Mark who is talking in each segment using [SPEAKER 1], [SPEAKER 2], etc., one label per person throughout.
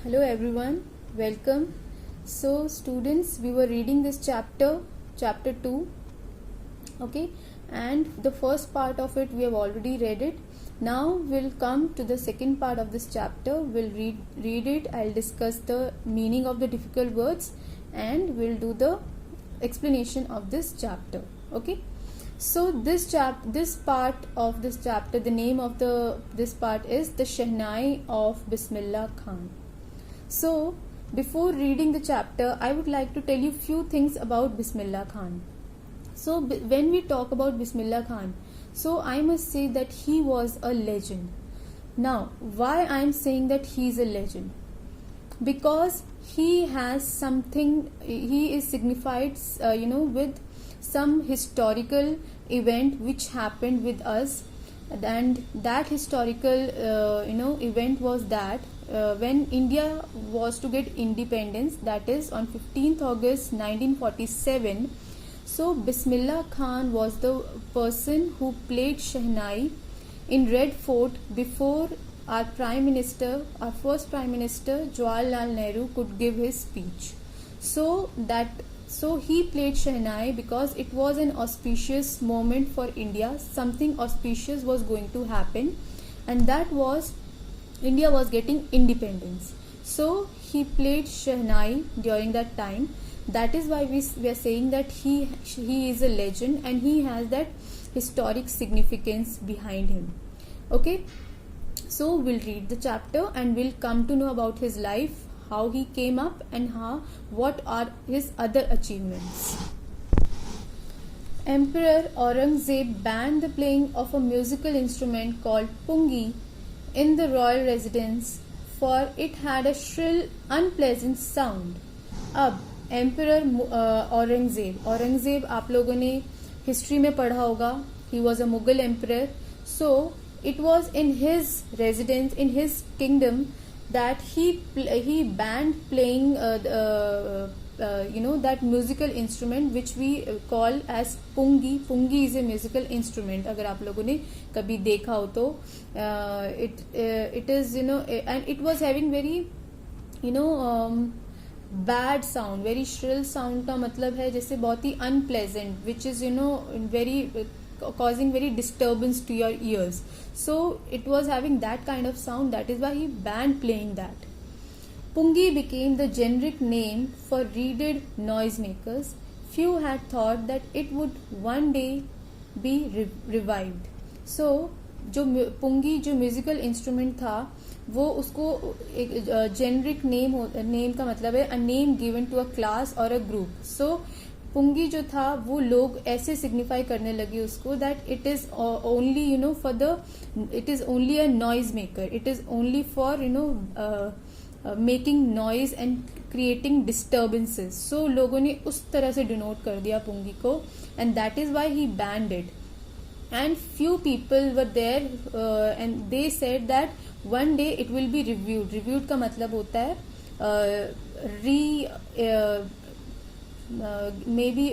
[SPEAKER 1] Hello everyone, welcome. So students, we were reading this chapter 2, okay, and the first part of it we have already read it. Now we'll come to the second part of this chapter. We'll read it. I'll discuss the meaning of the difficult words and we'll do the explanation of this chapter, okay. So this part of this chapter, the name of this part is the Shehnai of Bismillah Khan. So before reading the chapter, I would like to tell you few things about Bismillah Khan. So when we talk about Bismillah Khan, so I must say that he was a legend. Now why I am saying that he is a legend? Because he has something, he is signified with some historical event which happened with us, and that historical event was that when India was to get independence, that is on 15th August 1947. So Bismillah Khan was the person who played Shehnai in Red Fort before our first Prime Minister Jawaharlal Nehru could give his speech. So he played Shehnai because it was an auspicious moment for India. Something auspicious was going to happen, and that was India was getting independence. So he played Shehnai during that time. That is why we are saying that he is a legend and he has that historic significance behind him. Okay, so we'll read the chapter and we'll come to know about his life, how he came up, and what are his other achievements. Emperor Aurangzeb banned the playing of a musical instrument called pungi in the royal residence, for it had a shrill, unpleasant sound. अब emperor Aurangzeb आप लोगों ने history में पढ़ा होगा. He was a Mughal emperor. So it was in his residence, in his kingdom, that he banned playing that musical instrument which we call as pungi. Pungi is a musical instrument. अगर आप लोगों ने कभी देखा हो तो it is and it was having very bad sound, very shrill sound का मतलब है जैसे बहुत ही unpleasant, which is very causing very disturbance to your ears. So it was having that kind of sound. That is why he banned playing that. Pungi became the generic name for reeded noisemakers. Few had thought that it would one day be revived. So जो पुंगी जो musical instrument था वो उसको एक generic name का मतलब है a name given to a class और अ ग्रुप. सो पुंगी जो था वो लोग ऐसे सिग्निफाई करने लगे उसको that it is only for the it is only a noise maker. It is only for making noise and creating disturbances. So लोगों ने उस तरह से डिनोट कर दिया पुंगी को, and that is why he band it. And few people were there and they said that one day it will be reviewed. Reviewed का मतलब होता है maybe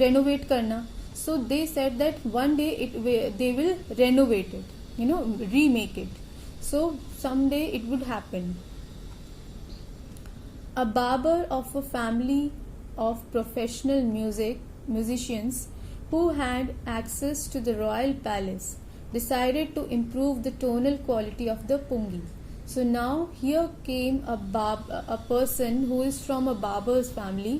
[SPEAKER 1] renovate करना. So they said that one day they will renovate it, remake it. So someday it would happen. A barber of a family of professional musicians who had access to the royal palace decided to improve the tonal quality of the pungi. So now here came a person who is from a barber's family.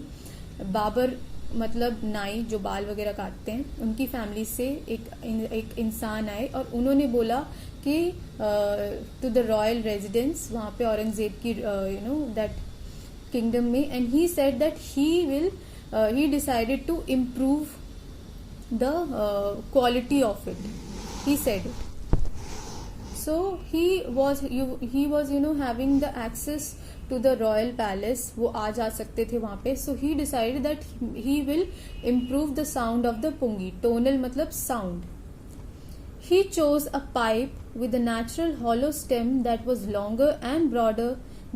[SPEAKER 1] Barber मतलब नाई जो बाल वगैरह काटते हैं, उनकी family से एक इंसान आए और उन्होंने बोला कि टू द रॉयल रेजिडेंस वहाँ पे औरंगजेब की दैट किंगडम में, and he said that he decided to improve the quality of it. He said it. So he was having the access to the royal palace. वो आ जा सकते थे वहाँ पे. So he decided that he will improve the sound of the pungi. Tonal मतलब sound. He chose a pipe with a natural hollow stem that was longer and broader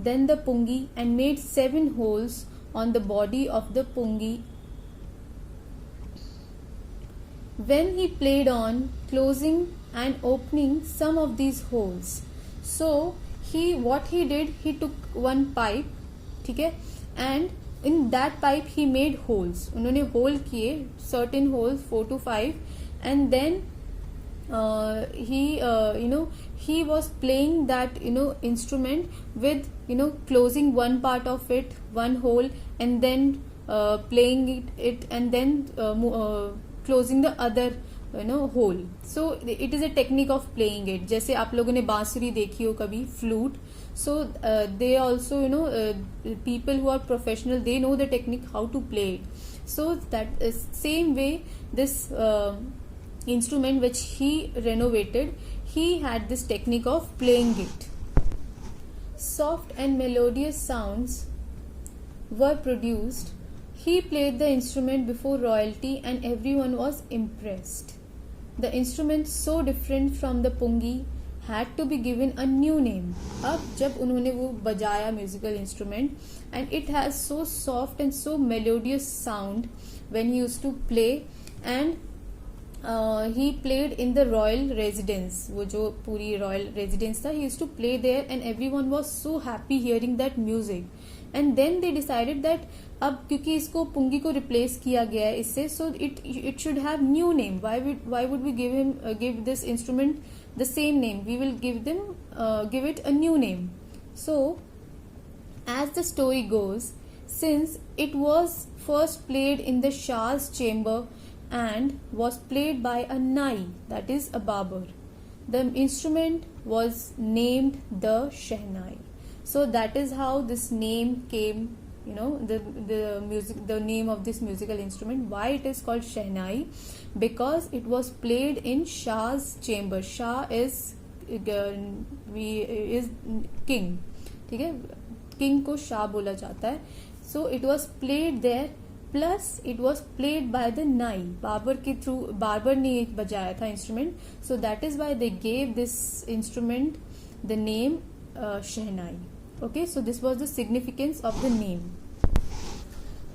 [SPEAKER 1] than the pungi and made 7 holes on the body of the pungi. When he played on closing and opening some of these holes, so what he did, he took one pipe, ठीक है, and in that pipe he made holes. उन्होंने whole किए, certain holes 4 to 5, and then he was playing that instrument with closing one part of it, one hole, and then playing it and then closing the other hole. So it is a technique of playing it. जैसे आप लोगों ने बांसुरी देखी हो कभी, flute. So they also people who are professional, they know the technique how to play it. So that is same way this instrument which he renovated, he had this technique of playing it. Soft and melodious sounds were produced. He played the instrument before royalty and everyone was impressed. The instrument, so different from the pungi, had to be given a new name. अब जब उन्होंने वो बजाया musical instrument, and it has so soft and so melodious sound when he used to play, and he played in the royal residence. वो जो पूरी royal residence था, he used to play there and everyone was so happy hearing that music. And then they decided that अब क्योंकि इसको पुंगी को replace किया गया है इससे, so it should have new name. Why would we give this instrument the same name? We will give it a new name. So as the story goes, since it was first played in the Shah's chamber and was played by a nai, that is a barber, the instrument was named the Shehnai. So that is how this name came, the name of this musical instrument. Why it is called Shehnai? Because it was played in Shah's chamber. Shah is king, ठीक है, king को शाह बोला जाता है. So it was played there, plus it was played by the nai, barber के through, barber ने बजाया था instrument. So that is why they gave this instrument the name Shehnai. Okay, so this was the significance of the name.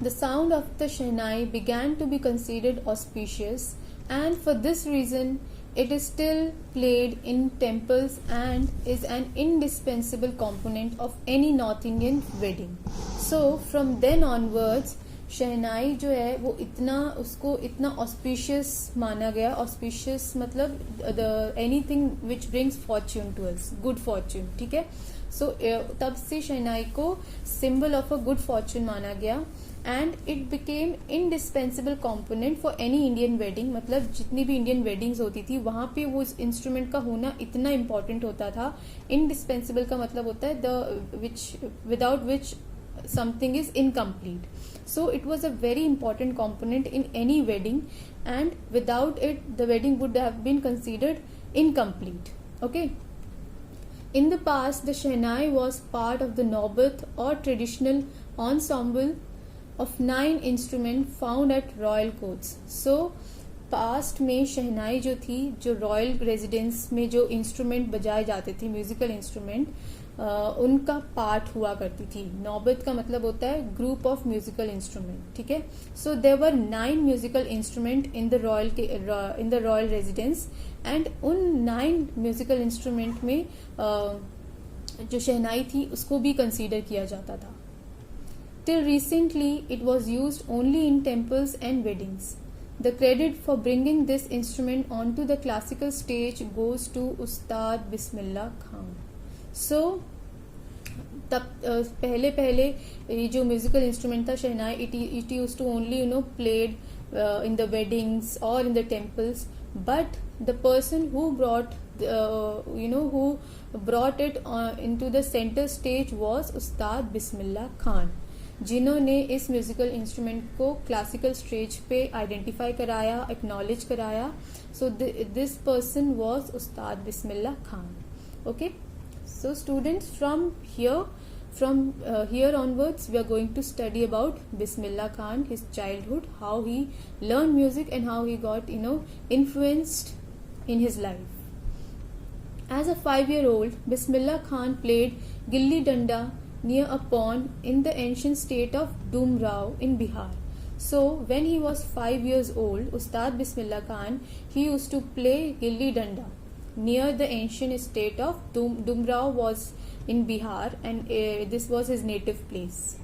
[SPEAKER 1] The sound of the Shehnai began to be considered auspicious, and for this reason it is still played in temples and is an indispensable component of any North Indian wedding. So from then onwards शहनाई जो है वो उसको इतना auspicious माना गया. Auspicious मतलब the anything which brings fortune to us, good fortune, ठीक है. सो तब से शहनाई को symbol of a good fortune माना गया, and it became indispensable component for any Indian wedding. मतलब जितनी भी इंडियन वेडिंग्स होती थी वहां पे वो इंस्ट्रूमेंट का होना इतना इम्पोर्टेंट होता था. इंडिस्पेंसिबल का मतलब होता है without which something is incomplete. So it was a very important component in any wedding, and without it the wedding would have been considered incomplete. Okay, in the past the shehnai was part of the naubat or traditional ensemble of 9 instruments found at royal courts. So past में शहनाई जो थी, जो royal residence में जो instrument बजाए जाते थे, musical instrument, उनका पार्ट हुआ करती थी. नौबत का मतलब होता है ग्रुप ऑफ म्यूजिकल इंस्ट्रूमेंट, ठीक है. So there were 9 musical instrument in the royal residence, and उन 9 म्यूजिकल इंस्ट्रूमेंट में जो शहनाई थी उसको भी कंसीडर किया जाता था. Till recently it was used only in temples and weddings. The credit for bringing this instrument onto the classical stage goes to Ustad Bismillah Khan. So तब पहले ये जो म्यूजिकल इंस्ट्रूमेंट था शहनाई, it used to only played in the weddings or in the temples, but the person who brought it into the center stage was Ustad Bismillah Khan, जिन्होंने इस musical instrument को classical stage पे identify कराया, acknowledge कराया. So this person was Ustad Bismillah Khan. Okay, so students from here onwards we are going to study about Bismillah Khan, his childhood, how he learn music and how he got influenced in his life. As a 5-year-old, Bismillah Khan played gilli danda near a pond in the ancient state of Dumrao in Bihar. So when he was 5 years old, Ustad Bismillah Khan, he used to play gilli danda near the ancient state of Dumrao was in Bihar, and this was his native place.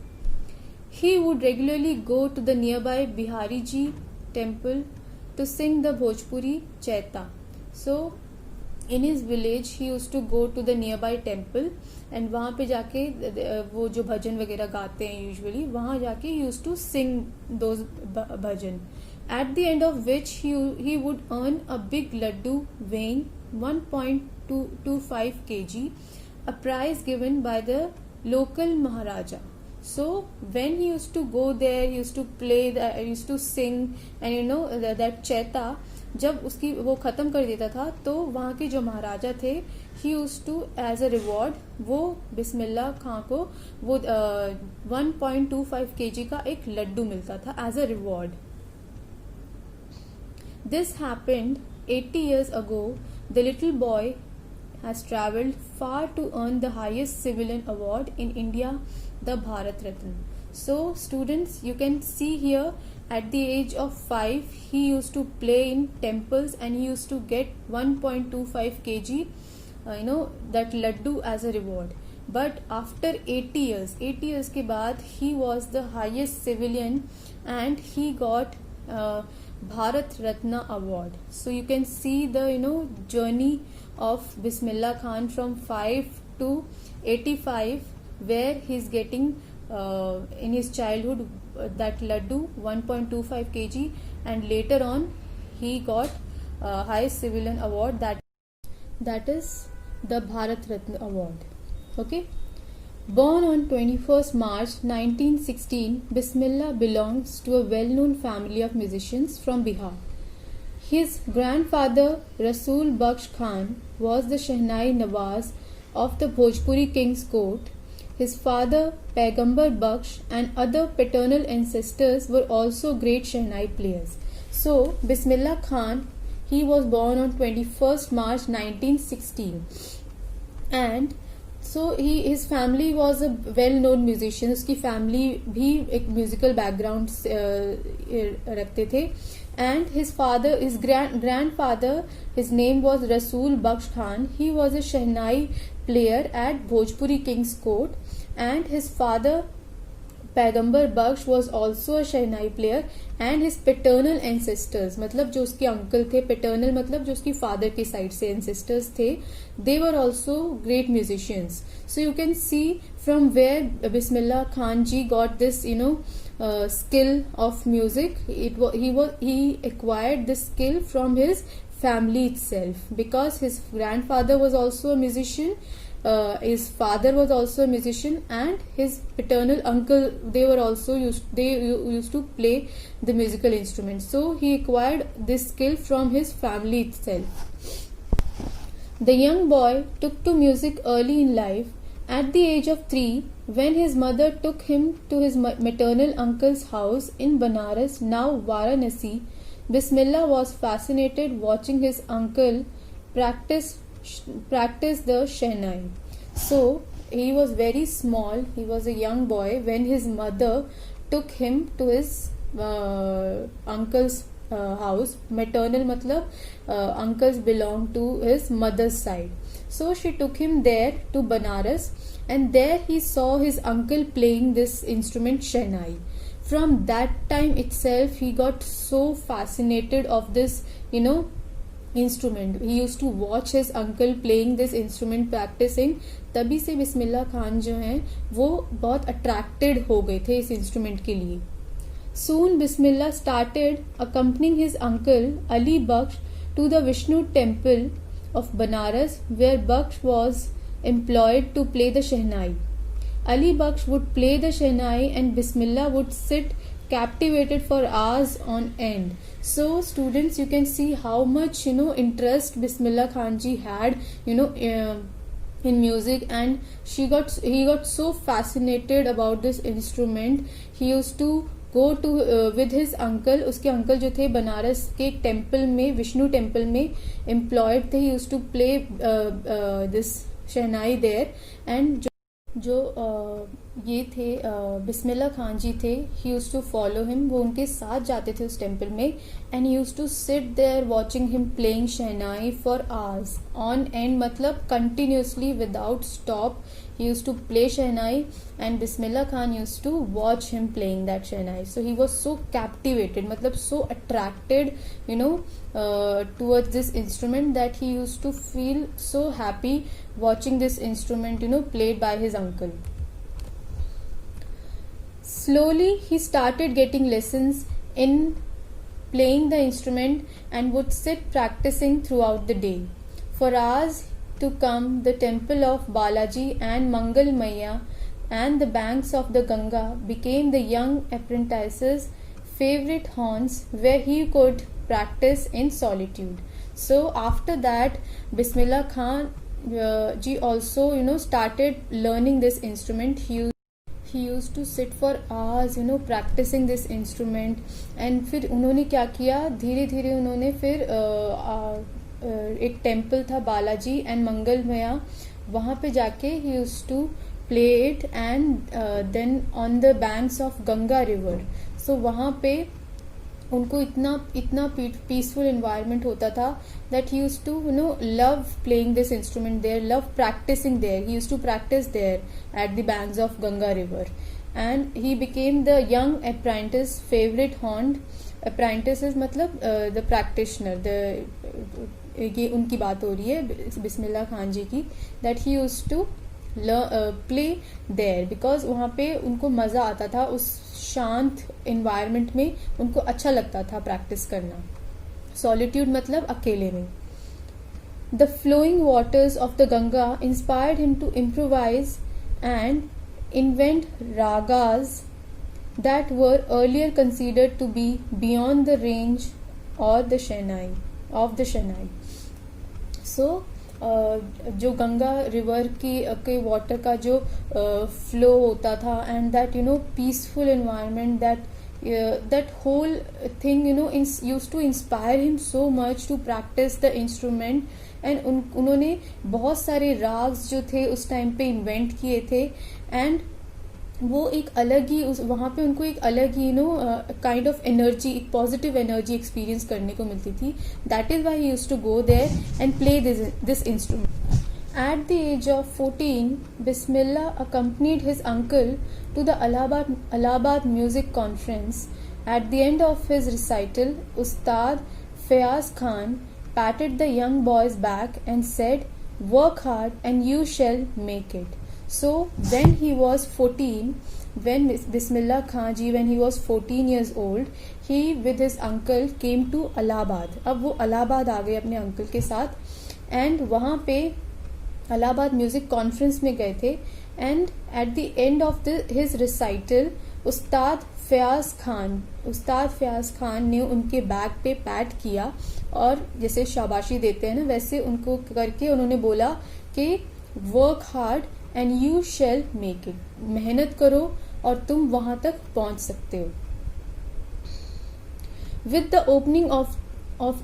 [SPEAKER 1] He would regularly go to the nearby Bihariji temple to sing the Bhojpuri Chaita. So in his village he used to go to the nearby temple, and वहाँ पे जाके वो जो भजन वगैरह गाते हैं usually, वहाँ जाके he used to sing those bhajan, at the end of which he would earn a big laddu weighing 1.25 kg, a prize given by the local Maharaja. So when he used to go there, he used to play, he used to sing, and that chaita, जब उसकी वो ख़त्म कर देता था तो वहाँ के जो महाराजा थे, he used to as a reward वो बिस्मिल्लाह खां को वो 1.25 kg का एक लड्डू मिलता था as a reward. This happened 80 years ago. The little boy has travelled far to earn the highest civilian award in India, the Bharat Ratna. So students, you can see here, at the age of 5 he used to play in temples and he used to get 1.25 kg that laddu as a reward. But after 80 years के बाद he was the highest civilian and he got Bharat Ratna award. So you can see the journey of Bismillah Khan from 5 to 85, where he is getting in his childhood that laddu 1.25 kg, and later on he got highest civilian award, that is the Bharat Ratna award. Okay. Born on 21st March 1916, Bismillah belongs to a well-known family of musicians from Bihar. His grandfather Rasool Bakhsh Khan was the Shehnai Nawaz of the Bhojpuri King's Court. His father Paigambar Bakhsh and other paternal ancestors were also great Shehnai players. So Bismillah Khan, he was born on 21st March 1916, and so his family was a well-known musician. उसकी family भी एक musical background रखते थे. And his father, his grandfather, his name was Rasool Bakhsh Khan. He was a Shehnai player at Bhojpuri King's Court, and his father Paigambar Bakhsh was also a shehnai player, and his paternal ancestors, मतलब जो उसके uncle थे, paternal मतलब जो उसकी father की side से ancestors थे, they were also great musicians. So you can see from where Bismillah Khan ji got this skill of music. He acquired this skill from his family itself, because his grandfather was also a musician, his father was also a musician, and his paternal uncle, they used to play the musical instruments. So he acquired this skill from his family itself. The young boy took to music early in life. At the age of 3, when his mother took him to his maternal uncle's house in Banaras, now Varanasi, Bismillah was fascinated watching his uncle practice the shehnai. So he was very small, he was a young boy when his mother took him to his uncle's house. Maternal matlab uncles belong to his mother's side. So she took him there to Banaras, and there he saw his uncle playing this instrument shehnai. From that time itself he got so fascinated of this instrument. He used to watch his uncle playing this instrument, practicing. तभी से बिस्मिल्लाह खान जो हैं वो बहुत attracted हो गए थे इस इंस्ट्रूमेंट के लिए. Soon Bismillah started accompanying his uncle Ali Bakhsh to the Vishnu temple of Banaras, where Bakhsh was employed to play the shehnai. Ali Bakhsh would play the shehnai and Bismillah would sit captivated for hours on end. So students, you can see how much interest Bismillah Khan ji had in music, and he got so fascinated about this instrument. He used to go to with his uncle. उसके uncle जो थे बनारस के एक temple में, Vishnu temple में employed थे. He used to play this shehnai there, and जो ये थे बिस्मिल्लाह खान जी थे. He use to follow him, वो उनके साथ जाते थे उस टेम्पल में. And use to sit there watching him playing shehnai for hours on and, मतलब continuously without stop. He used to play Shehnai and Bismillah Khan used to watch him playing that Shehnai. So he was so captivated, matlab so attracted, towards this instrument, that he used to feel so happy watching this instrument, played by his uncle. Slowly he started getting lessons in playing the instrument and would sit practicing throughout the day. For hours to come, the temple of Balaji and Mangal Maya and the banks of the Ganga became the young apprentice's favorite haunts where he could practice in solitude. So after that, Bismillah Khan ji also started learning this instrument. He used to sit for hours practicing this instrument. And फिर उन्होंने क्या किया, धीरे धीरे उन्होंने फिर एक temple था बालाजी एंड मंगल मया, वहाँ पे जाके he used to play it. And then on the banks of Ganga river. So वहाँ पे उनको इतना पीसफुल एनवायरनमेंट होता था that he used to love playing this instrument there, love practising there. He used to practise there at the banks of Ganga river. And he became the young apprentice favourite haunt. Apprentice मतलब the practitioner, ये उनकी बात हो रही है बिस्मिल्लाह खान जी की. That he use to play there because वहाँ पे उनको मज़ा आता था, उस शांत इन्वायरमेंट में उनको अच्छा लगता था प्रैक्टिस करना. सॉलिट्यूड मतलब अकेले में. The flowing waters of the Ganga inspired him to improvise and invent ragas that were earlier considered to be beyond the range or the Shehnai. So जो गंगा रिवर के वाटर का जो फ्लो होता था and that peaceful environment, that whole thing used to inspire him so much to practice the instrument. And उन्होंने बहुत सारे राग्स जो थे उस टाइम पे इन्वेंट किए थे. एंड वो एक अलग ही वहाँ पे उनको एक अलग ही काइंड ऑफ एनर्जी, एक पॉजिटिव एनर्जी एक्सपीरियंस करने को मिलती थी. That is why he used to go there and play this instrument. At the age of 14, Bismillah accompanied his uncle to the Allahabad Music Conference. At the end of his recital, Ustad Fayaz Khan patted the young boy's back and said, "Work hard and you shall make it." So when he was 14, when Bismillah Khan ji, when he was 14 years old, he with his uncle came to Allahabad. अब वो इलाहाबाद आ गए अपने uncle के साथ. And वहाँ पे Allahabad music conference में गए थे. And at the end of his recital उस्ताद फयाज खान ने उनके बैक पे पैट किया और जैसे शाबाशी देते हैं ना, वैसे उनको करके उन्होंने बोला कि work hard and you shall make it. मेहनत करो और तुम वहां तक पहुंच सकते हो. With the opening of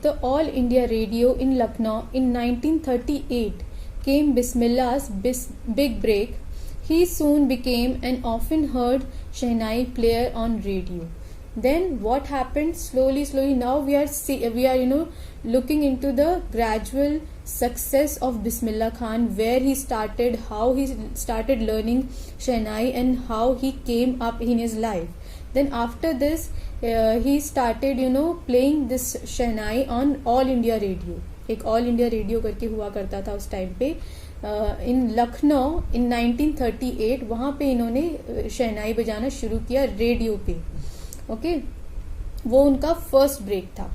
[SPEAKER 1] the all India radio in Lucknow in 1938 came Bismillah's big break. He soon became an often heard Shehnai player on radio. Then what happened? Slowly now we are looking into the gradual success of Bismillah Khan, where he started, how he started learning Shehnai and how he came up in his life. Then after this he started playing this Shehnai on All India Radio. एक all India radio करके हुआ करता था उस time पे इन लखनऊ इन 1938. वहाँ पे इन्होंने शहनाई बजाना शुरू किया रेडियो पे. ओके, वो उनका फर्स्ट ब्रेक था.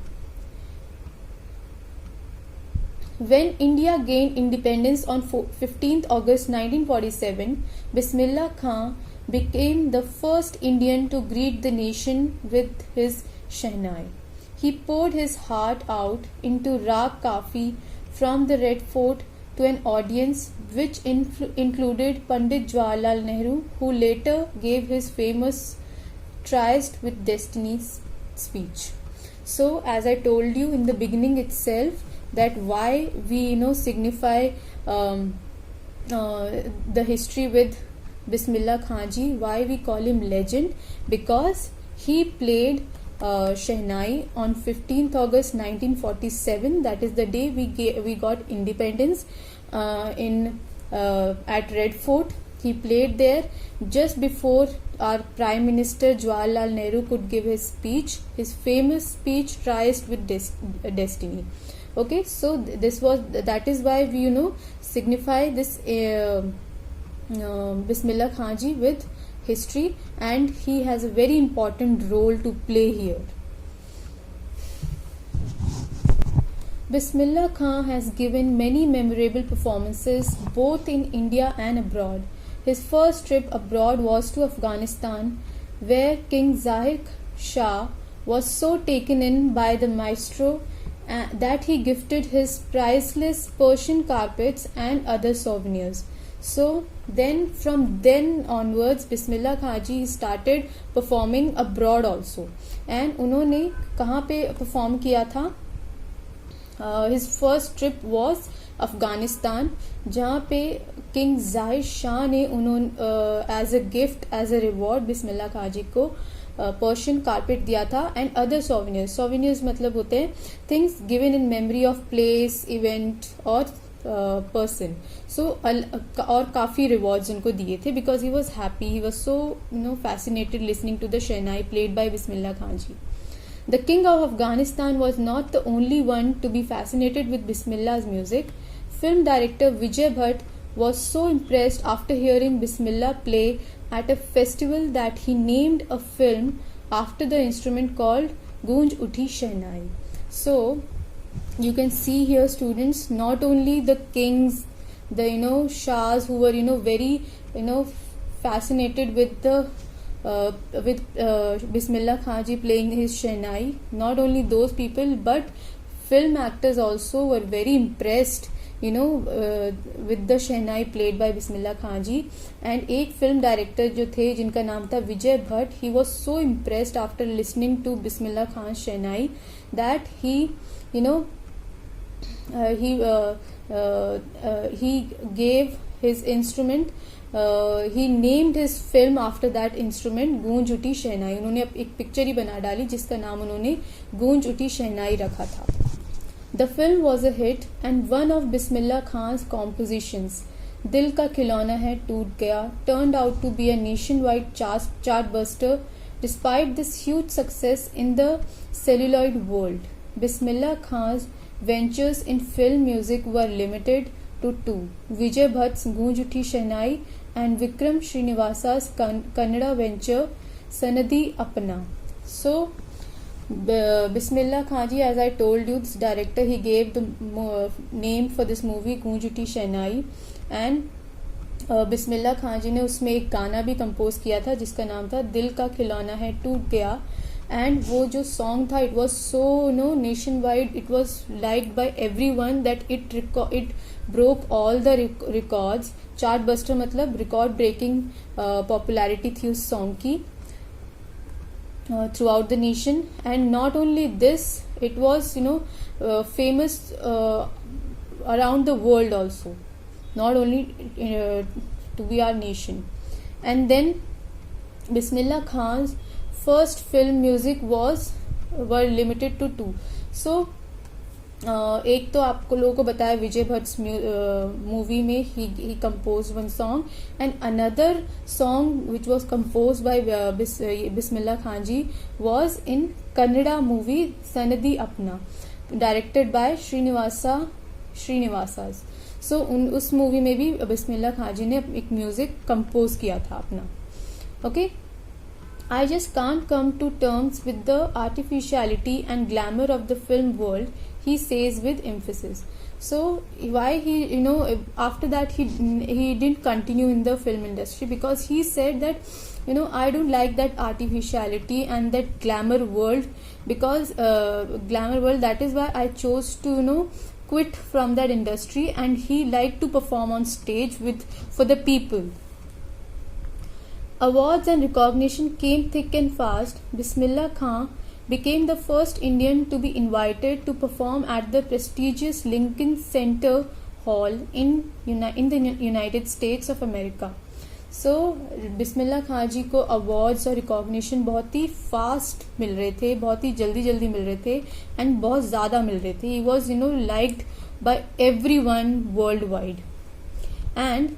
[SPEAKER 1] When India gained independence on 15th August 1947, Bismillah Khan became the first Indian to greet the nation with his Shehnai. He poured his heart out into Raag Kafi from the Red Fort to an audience which included Pandit Jawaharlal Nehru, who later gave his famous Tryst with Destiny speech. So, as I told you in the beginning itself, that why we signify the history with Bismillah Khan ji. Why we call him legend? Because he played Shehnai on 15th August 1947. That is the day we got independence at Red Fort. He played there just before our Prime Minister Jawaharlal Nehru could give his speech, his famous speech, Traced with Destiny. Okay, so that is why we signify this Bismillah Khan ji with history, and he has a very important role to play here. Bismillah Khan has given many memorable performances both in India and abroad. His first trip abroad was to Afghanistan, where King Zahir Shah was so taken in by the maestro that he gifted his priceless Persian carpets and other souvenirs. So then, from then onwards, Bismillah Khan ji started performing abroad also. And उन्होंने कहाँ पे perform किया था? His first trip was Afghanistan, जहाँ पे king Zahir Shah ने as a gift, as a reward Bismillah Khan ji को Persian carpet दिया था एंड अदर सोवेनियर्स मतलब होते हैं things given in memory of place, event और पर्सन. सो और काफ़ी रिवॉर्ड्स उनको दिए थे because he was happy, he was so fascinated listening to the shehnai played by Bismillah Khan ji. The king of Afghanistan was not the only one to be fascinated with Bismillah's music. Film director Vijay Bhatt was so impressed after hearing Bismillah play at a festival that he named a film after the instrument called Goonj Uthi Shehnai. So you can see here, students, not only the kings, the shahs who were very fascinated with the Bismillah Khan ji playing his Shehnai. Not only those people, but film actors also were very impressed, with the Shehnai played by Bismillah Khan ji. And एक film director जो थे जिनका नाम था विजय Bhatt, he was so impressed after listening to Bismillah Khan's Shehnai that he gave his instrument. He named his film after that instrument गूंज उठी शहनाई. उन्होंने एक पिक्चर ही बना डाली जिसका नाम उन्होंने गूंज उठी शहनाई रखा था. The film was a hit and one of Bismillah Khan's compositions, दिल का खिलौना है टूट गया, turned out to be a nationwide chart buster. Despite this huge success in the celluloid world, Bismillah Khan's ventures in film music were limited to two: Vijay Bhatt's गूंज उठी शहनाई and Vikram Srinivasa's Kannada venture Sanadi Apna. So Bismillah Khan ji, as I told you, this director, he gave the name for this movie Goonj Uthi Shehnai, and बिस्मिल्लाह खान जी ने उसमें एक गाना भी compose किया था जिसका नाम था दिल का खिलौना है टूट गया. एंड वो जो सॉन्ग था, it was so nation wide, it was liked by everyone that it broke all the records. Chart buster मतलब रिकॉर्ड ब्रेकिंग पॉपुलैरिटी थी उस सॉन्ग की throughout the nation. And not only this, it was famous around the world also, not only to be our nation. And then Bismillah Khan's first film music were limited to two. So एक तो आपको लोगों को बताया विजय Bhatt movie में he compose one song, and another song which was compose by Bismillah Khan ji was in Kannada movie Sanaadi Appanna, directed by श्रीनिवासास. सो उस movie में भी बिस्मिल्लाह खान जी ने एक म्यूजिक कंपोज किया था अपना. Okay, I just can't come to terms with the artificiality and glamour of the film world, he says with emphasis. So why he, after that he didn't continue in the film industry, because he said that, I don't like that artificiality and that glamour world, because glamour world, that is why I chose to, quit from that industry, and he liked to perform on stage for the people. Awards and recognition came thick and fast. Bismillah Khan became the first Indian to be invited to perform at the prestigious Lincoln Center Hall in the United States of America. सो बिस्मिल्लाह खां जी को awards और recognition बहुत ही fast मिल रहे थे, बहुत ही जल्दी जल्दी मिल रहे थे एंड बहुत ज़्यादा मिल रहे थे. He was liked by every one world wide and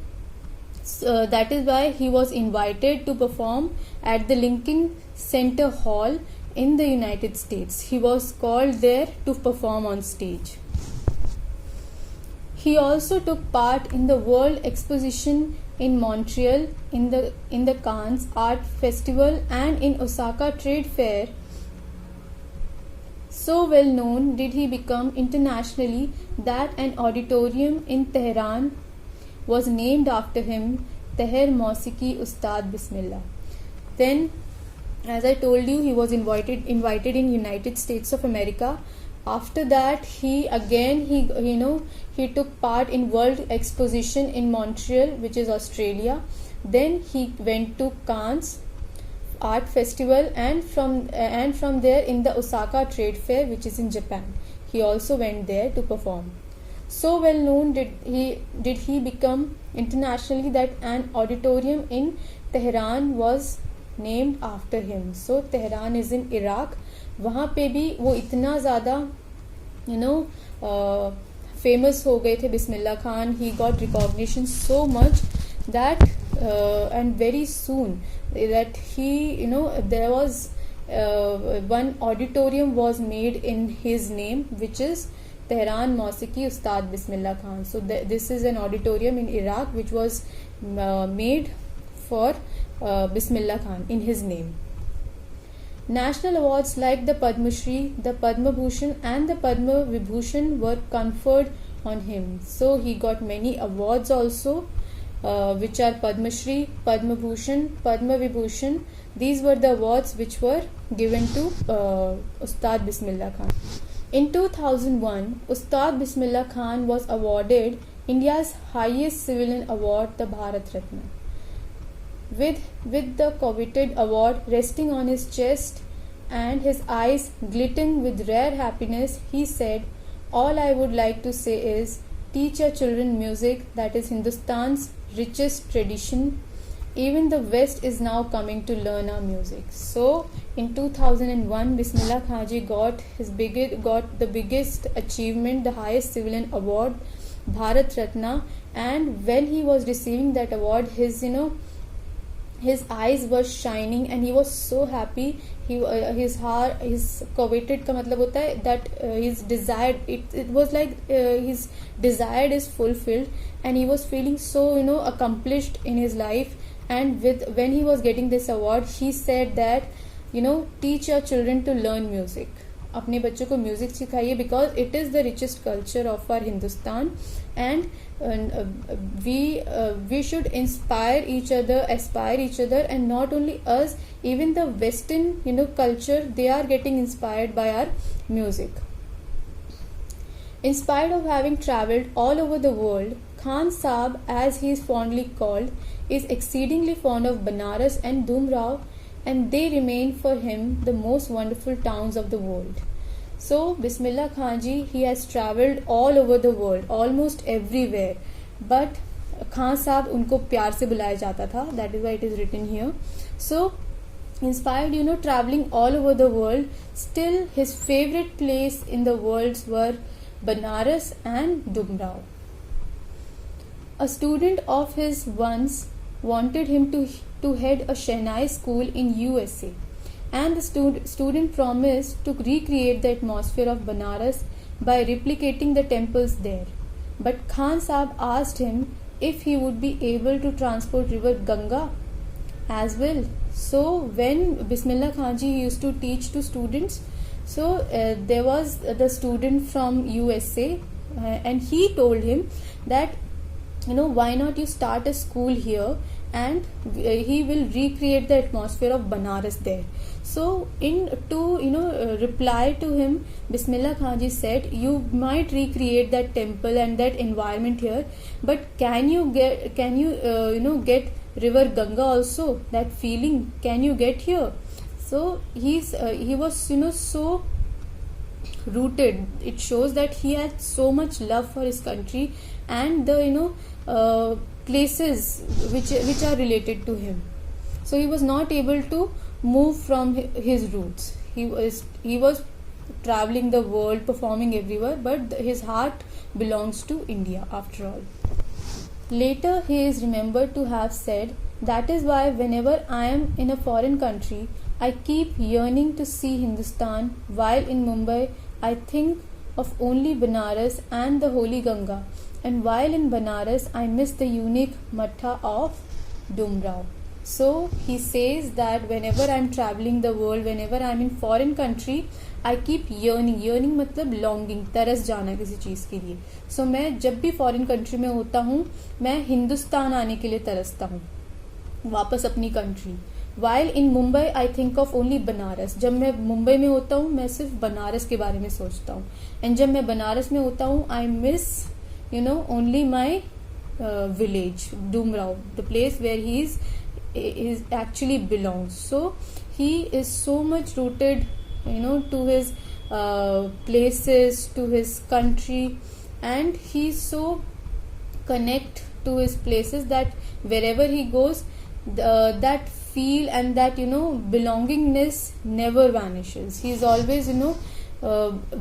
[SPEAKER 1] that is why he was invited to perform at the Lincoln Center Hall in the United States. He was called there to perform on stage. He also took part in the World Exposition in Montreal, in the Cannes Art Festival, and in Osaka Trade Fair. So well known did he become internationally that an auditorium in Tehran was named after him, Teher Mausiki Ustad Bismillah. Then, as I told you, he was invited in United States of America. After that, he took part in World Exposition in Montreal, which is Australia. Then he went to Cannes Art Festival, and from there in the Osaka Trade Fair, which is in Japan. He also went there to perform. So well known did he become internationally that an auditorium in Tehran was named after him. So Tehran is in Iraq. वहाँ पे भी वो इतना ज़्यादा famous हो गए थे Bismillah Khan. He got recognition so much that and very soon that he there was one auditorium was made in his name, which is Tehran Mausiki Ustad Bismillah Khan. So this is an auditorium in Iraq which was made for Bismillah Khan in his name. National awards like the Padma Shri, the Padma Bhushan and the Padma Vibhushan were conferred on him. So he got many awards also, which are Padma Shri, Padma Bhushan, Padma Vibhushan. These were the awards which were given to Ustad Bismillah Khan. In 2001, Ustad Bismillah Khan was awarded India's highest civilian award, the Bharat Ratna. With the coveted award resting on his chest and his eyes glittering with rare happiness, he said, "All I would like to say is, teach your children music, that is Hindustan's richest tradition. Even the West is now coming to learn our music." So in 2001, Bismillah Khan ji got the biggest achievement, the highest civilian award, Bharat Ratna. And when he was receiving that award, his eyes were shining and he was so happy. His coveted का मतलब होता है that his desired, it was like his desired is fulfilled and he was feeling so accomplished in his life. And when he was getting this award, he said that teach your children to learn music. अपने बच्चों को music सिखाइए, because it is the richest culture of our Hindustan, and we should inspire each other, aspire each other, and not only us, even the Western culture, they are getting inspired by our music. In spite of having travelled all over the world, Khan Saab, as he is fondly called, is exceedingly fond of Banaras and Dumrao, and they remain for him the most wonderful towns of the world. So Bismillah Khan ji, he has travelled all over the world, almost everywhere, but Khan Saab उनको प्यार से बुलाया जाता था. That is why it is written here. So inspired, travelling all over the world, still his favorite place in the world were Banaras and Dumrao. A student of his once wanted him to head a Shehnai school in USA, and the student promised to recreate the atmosphere of Banaras by replicating the temples there. But Khan Saab asked him if he would be able to transport river Ganga as well. So when Bismillah Khan ji used to teach to students, so there was the student from USA, and he told him that why not you start a school here, and he will recreate the atmosphere of Banaras there. So to reply to him, Bismillah Khan ji said, you might recreate that temple and that environment here, but can you get river Ganga also, that feeling can you get here? So he was so rooted. It shows that he had so much love for his country, and the places which are related to him. So he was not able to move from his roots. He was traveling the world, performing everywhere, but his heart belongs to India after all. Later he is remembered to have said, "That is why whenever I am in a foreign country, I keep yearning to see Hindustan, while in Mumbai I think of only Banaras and the holy Ganga, and while in Banaras I miss the unique Matha of Dumrao." So he says that whenever I am traveling the world, whenever I am in foreign country, I keep yearning मतलब longing, तरस जाना किसी चीज़ के लिए. So मैं जब भी foreign country में होता हूँ, मैं हिंदुस्तान आने के लिए तरसता हूँ, वापस अपनी country. While in Mumbai I think of only Banaras. जब मैं मुंबई में होता हूँ, मैं सिर्फ बनारस के बारे में सोचता हूँ. एंड जब मैं बनारस में होता हूँ, I miss only my village, Dumrao, the place where he is actually belongs. So he is so much rooted to his places, to his country, and he's so connect to his places that wherever he goes, that feel and that belongingness never vanishes. He's always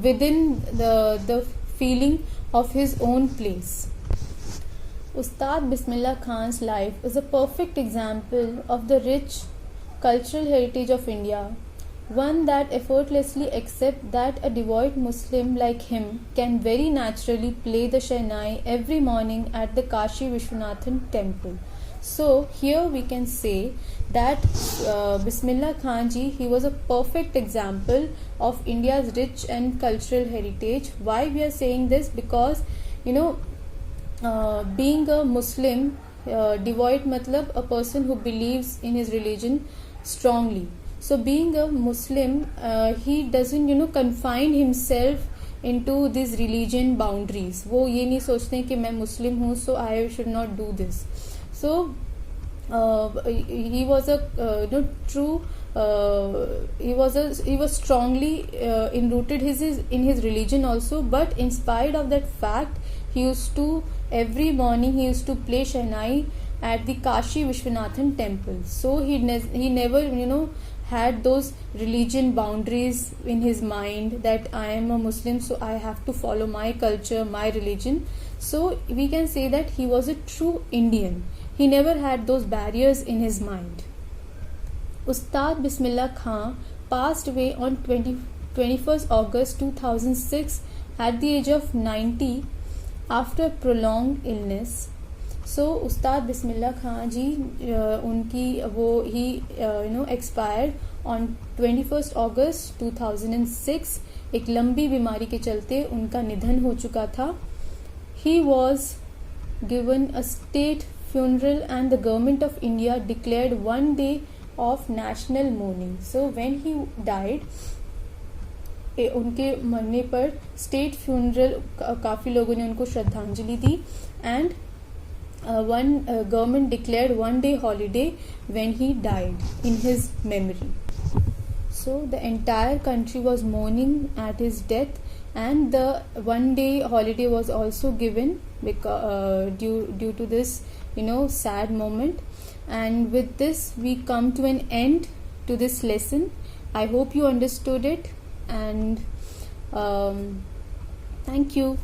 [SPEAKER 1] within the feeling of his own place. Ustad Bismillah Khan's life is a perfect example of the rich cultural heritage of India, one that effortlessly accepts that a devout Muslim like him can very naturally play the Shehnai every morning at the Kashi Vishwanathan temple. So here we can say that Bismillah Khan ji, he was a perfect example of India's rich and cultural heritage. Why we are saying this? Because being a Muslim, devout matlab a person who believes in his religion strongly. So being a Muslim, he doesn't confine himself into these religion boundaries. वो ये नहीं सोचते कि मैं मुस्लिम हूँ, so I should not do this. So he was a true he was strongly enrooted in his religion also. But in spite of that fact, he used to every morning he used to play Shehnai at the Kashi Vishwanathan temple. So he never had those religion boundaries in his mind that I am a Muslim, so I have to follow my culture, my religion. So we can say that he was a true Indian. He never had those barriers in his mind. Ustad Bismillah Khan passed away on 21st August 2006 at the age of 90 after prolonged illness. So Ustad Bismillah Khan ji, उनकी वो he expired on 21st August 2006. एक लंबी बीमारी के चलते उनका निधन हो चुका था. He was given a state funeral and the government of India declared one day of national mourning. So when he died, उनके मरने पर स्टेट फ्यूनरल काफ़ी लोगों ने उनको श्रद्धांजलि दी. And government declared one day holiday when he died in his memory. So the entire country was mourning at his death, and the one day holiday was also given because due to this sad moment. And with this we come to an end to this lesson. I hope you understood it, and thank you.